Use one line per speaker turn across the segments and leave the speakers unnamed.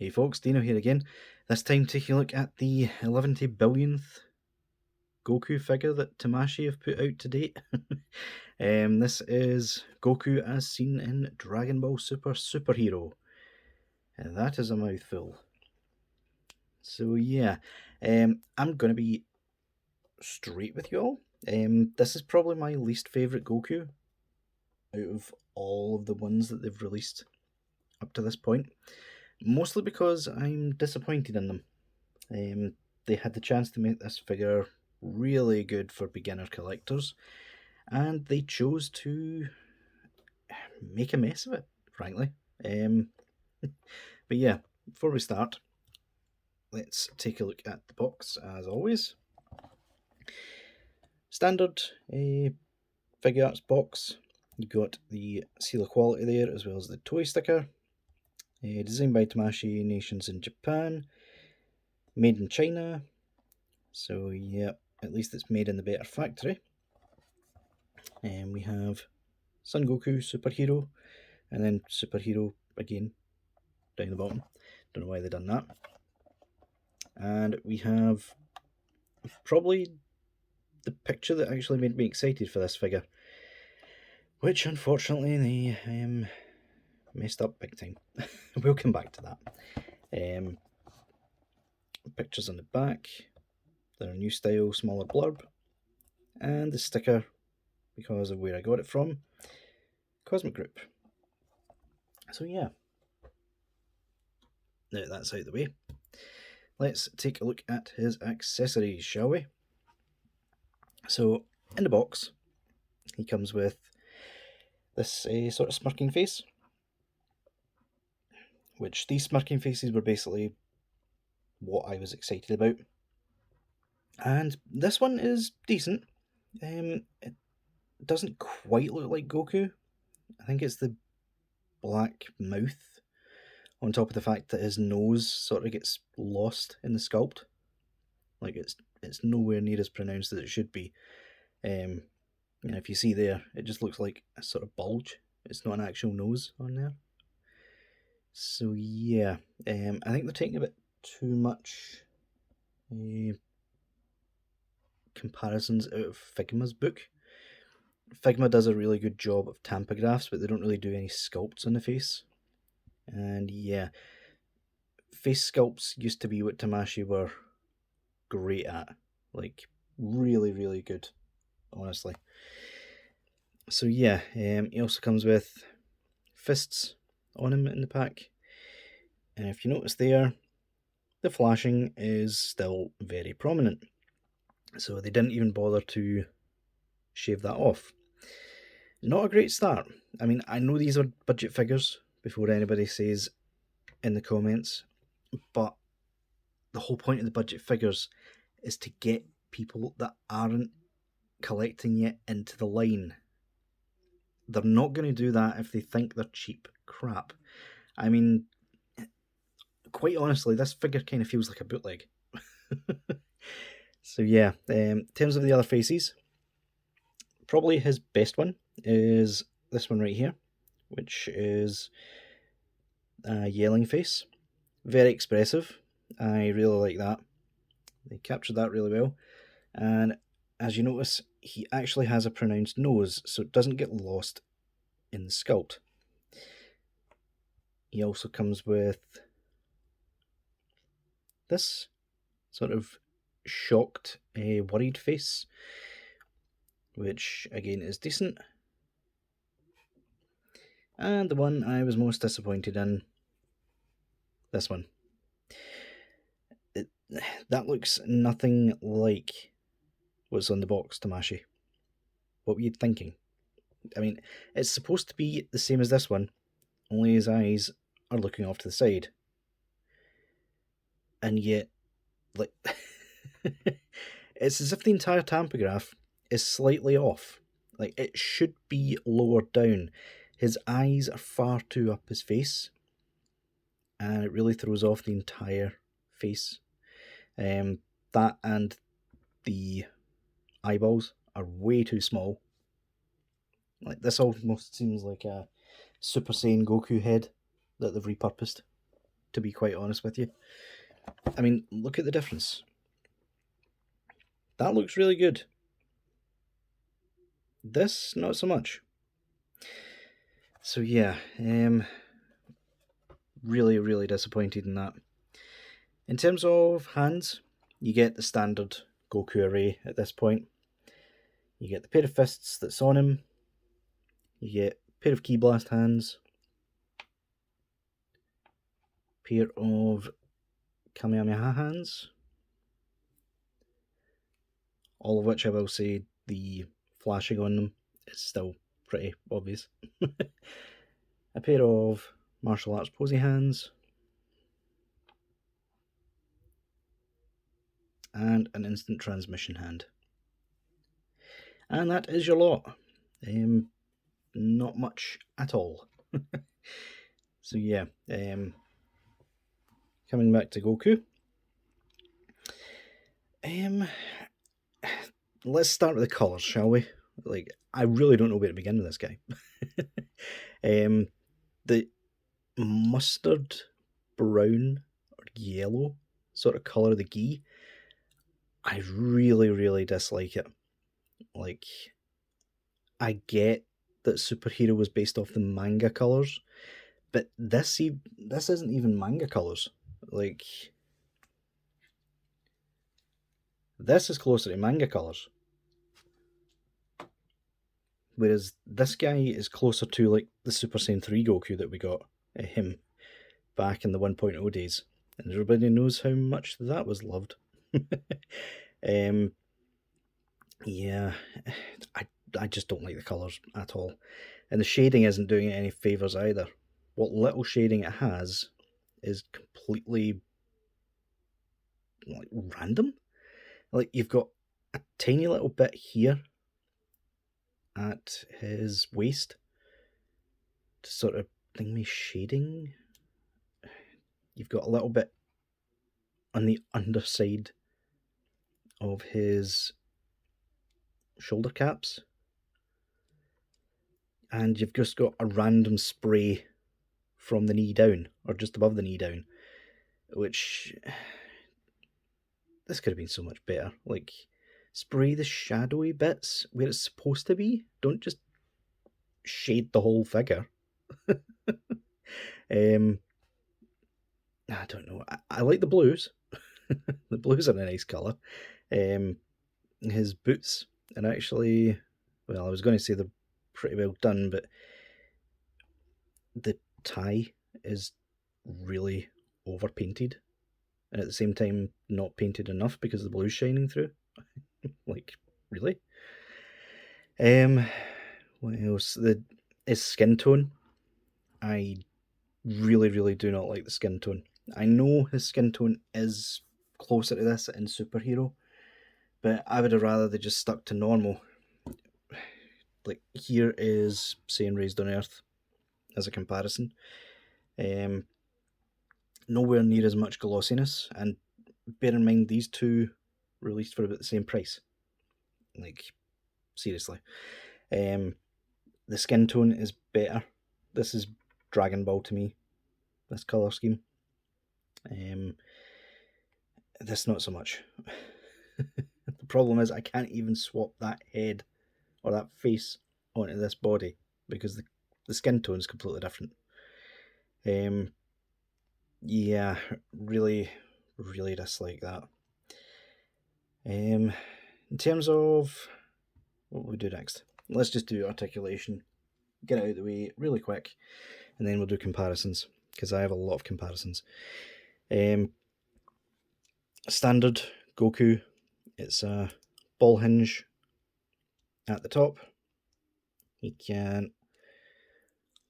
Hey folks, Deano here again. This time taking a look at the 11 billionth Goku figure that Tamashii have put out to date. This is Goku as seen in Dragon Ball Super Superhero. And that is a mouthful. So yeah, I'm going to be straight with you all. This is probably my least favourite Goku out of all of the ones that they've released up to this point. Mostly because I'm disappointed in them. They had the chance to make this figure really good for beginner collectors, and they chose to make a mess of it, frankly. But yeah, before we start, let's take a look at the box as always. Standard Figuarts box. You've got the seal of quality there, as well as the toy sticker. Designed by Tamashii Nations in Japan. Made in China. So yeah, at least it's made in the better factory. And we have Son Goku Superhero, and then Superhero again down the bottom. Don't know why they've done that. And we have probably the picture that actually made me excited for this figure, which unfortunately they messed up big time. We'll come back to that. Pictures on the back, their new style, smaller blurb, and the sticker, because of where I got it from, Cosmic Group. So yeah, now that's out of the way, let's take a look at his accessories, shall we? So in the box, he comes with this sort of smirking face, which these smirking faces were basically what I was excited about. And this one is decent. It doesn't quite look like Goku. I think it's the black mouth on top of the fact that his nose sort of gets lost in the sculpt. Like it's nowhere near as pronounced as it should be. If you see there, it just looks like a sort of bulge. It's not an actual nose on there. So yeah, I think they're taking a bit too much comparisons out of Figma's book. Figma does a really good job of tampagraphs, but they don't really do any sculpts on the face. And yeah, face sculpts used to be what Tamashii were great at. Like, really, really good, honestly. So yeah, he also comes with fists on him in the pack. And if you notice there, the flashing is still very prominent. So they didn't even bother to shave that off. Not a great start. I mean, I know these are budget figures, before anybody says in the comments, but the whole point of the budget figures is to get people that aren't collecting yet into the line. They're not going to do that if they think they're cheap crap. I mean, quite honestly, this figure kind of feels like a bootleg. So yeah, in terms of the other faces, probably his best one is this one right here, which is a yelling face. Very expressive. I really like that. They captured that really well. And as you notice, he actually has a pronounced nose, so it doesn't get lost in the sculpt. He also comes with this sort of shocked, worried face, which again is decent. And the one I was most disappointed in, this one. That looks nothing like what's on the box, Tamashii. What were you thinking? I mean, it's supposed to be the same as this one, only his eyes are looking off to the side. And yet, like, it's as if the entire tampograph is slightly off. Like, it should be lowered down. His eyes are far too up his face, and it really throws off the entire face. That and the eyeballs are way too small. Like, this almost seems like a Super Saiyan Goku head that they've repurposed. to be quite honest with you. I mean, look at the difference. That looks really good. This, not so much. So yeah, really, really disappointed in that. In terms of hands, you get the standard Goku array at this point. You get the pair of fists that's on him. You get a pair of Ki Blast hands. Pair of Kamehameha hands. All of which I will say the flashing on them is still pretty obvious. A pair of martial arts posy hands. And an instant transmission hand. And that is your lot. Not much at all. So yeah, coming back to Goku. Let's start with the colours, shall we? Like, I really don't know where to begin with this guy. The mustard brown or yellow sort of colour of the gi, I really, really dislike it. Like, I get that Superhero was based off the manga colours, but this isn't even manga colours. Like, this is closer to manga colours. Whereas this guy is closer to like the Super Saiyan 3 Goku that we got him back in the 1.0 days. And everybody knows how much that was loved. Yeah, I just don't like the colours at all. And the shading isn't doing it any favours either. What little shading it has is completely like random. Like, you've got a tiny little bit here at his waist to sort of bring me shading. You've got a little bit on the underside of his shoulder caps, and you've just got a random spray from the knee down, or just above the knee down, which this could have been so much better. Like, spray the shadowy bits where it's supposed to be. Don't just shade the whole figure. I don't know. I like the blues. The blues are a nice colour. His boots are actually, well, I was going to say they're pretty well done, but the tie is really overpainted, and at the same time not painted enough because the blue's shining through. Like, really? What else? His skin tone. I really, really do not like the skin tone. I know his skin tone is closer to this in Superhero, but I would have rather they just stuck to normal. Like, here is Saiyan Raised on Earth as a comparison. Nowhere near as much glossiness, and bear in mind these two released for about the same price. Like, seriously. The skin tone is better. This is Dragonball to me, this colour scheme. This not so much. The problem is I can't even swap that head or that face onto this body because the skin tone is completely different. Yeah, really, really dislike that. In terms of what we do next, let's just do articulation, get it out of the way really quick, and then we'll do comparisons because I have a lot of comparisons. Standard Goku, it's a ball hinge at the top. He can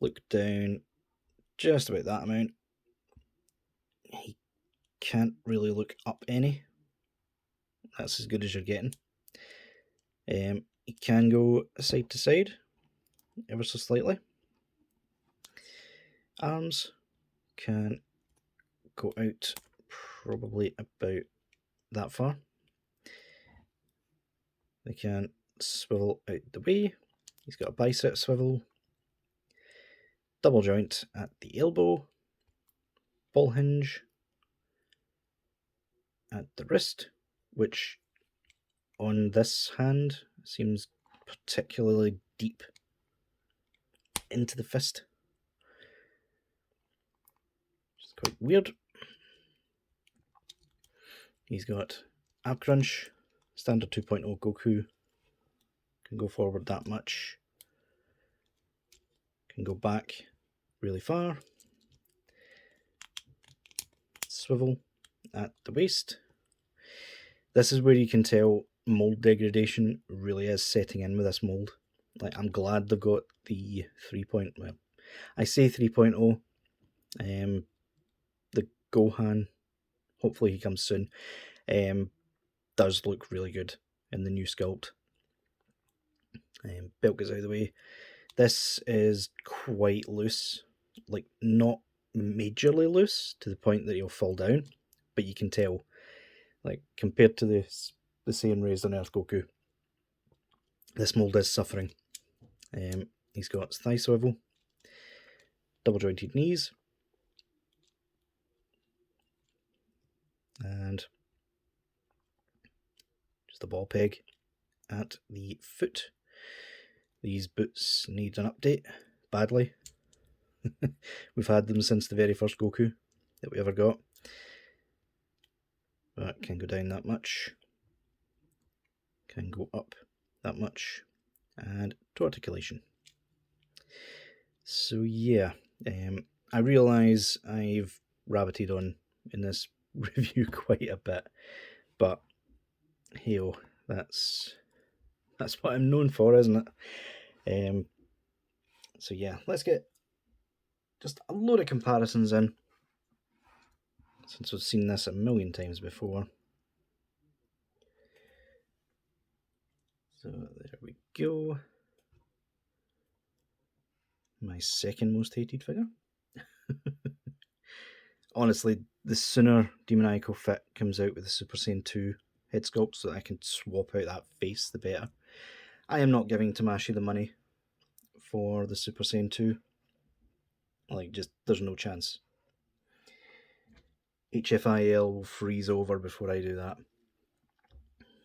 look down just about that amount. He can't really look up any. That's as good as you're getting. He can go side to side, ever so slightly. Arms can go out probably about that far. They can swivel out the way. He's got a bicep swivel. Double joint at the elbow. ball hinge at the wrist, which on this hand seems particularly deep into the fist. It's quite weird. He's got ab crunch, standard 2.0 Goku, can go forward that much, can go back really far, swivel at the waist. This is where you can tell mold degradation really is setting in with this mold. Like, I'm glad they've got the 3. Well, I say 3.0. The Gohan, hopefully he comes soon, does look really good in the new sculpt. Belt goes out of the way. This is quite loose, like not majorly loose to the point that he'll fall down, but you can tell, like, compared to the same Raised on Earth Goku, this mold is suffering. He's got thigh swivel, double jointed knees, and just a ball peg at the foot. These boots need an update badly. We've had them since the very first Goku that we ever got, but can go down that much, can go up that much, and to articulation. So yeah, I realise I've rabbited on in this review quite a bit, but hey, that's what I'm known for, isn't it? So yeah, let's get just a load of comparisons in, since we've seen this a million times before. So there we go. My second most hated figure. Honestly, the sooner Demoniacal Fit comes out with the Super Saiyan 2 head sculpt so that I can swap out that face, the better. I am not giving Tamashii the money for the Super Saiyan 2. Like, just, there's no chance. HFIL will freeze over before I do that.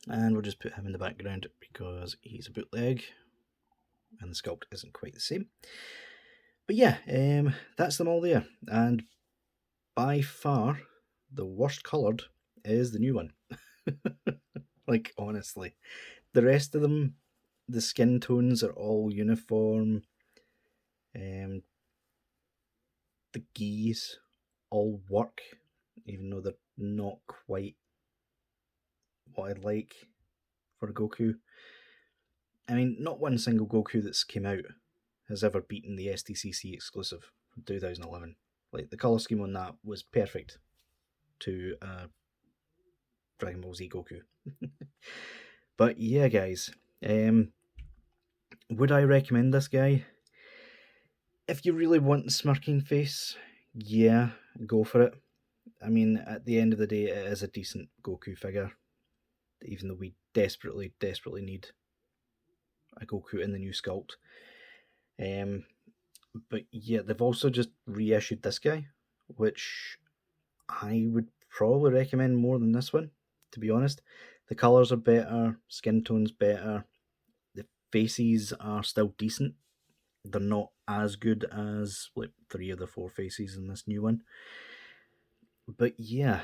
And we'll just put him in the background because he's a bootleg and the sculpt isn't quite the same. But yeah, that's them all there. And by far, the worst coloured is the new one. Like, honestly. The rest of them, the skin tones are all uniform. The gis all work, even though they're not quite what I'd like for a Goku. I mean, not one single Goku that's came out has ever beaten the STCC exclusive from 2011. Like, the colour scheme on that was perfect to Dragon Ball Z Goku. But yeah, guys, would I recommend this guy? If you really want the smirking face, yeah, go for it. I mean, at the end of the day, it is a decent Goku figure, even though we desperately need a Goku in the new sculpt. But yeah, they've also just reissued this guy, which I would probably recommend more than this one, to be honest. The colours are better, skin tone's better, the faces are still decent. They're not as good as like 3 of the 4 faces in this new one. But yeah,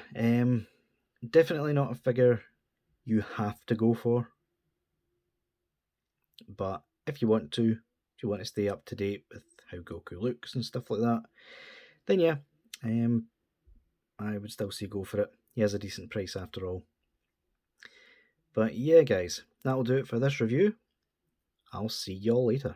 definitely not a figure you have to go for. But if you want to stay up to date with how Goku looks and stuff like that, then yeah, I would still say go for it. He has a decent price after all. But yeah, guys, that'll do it for this review. I'll see y'all later.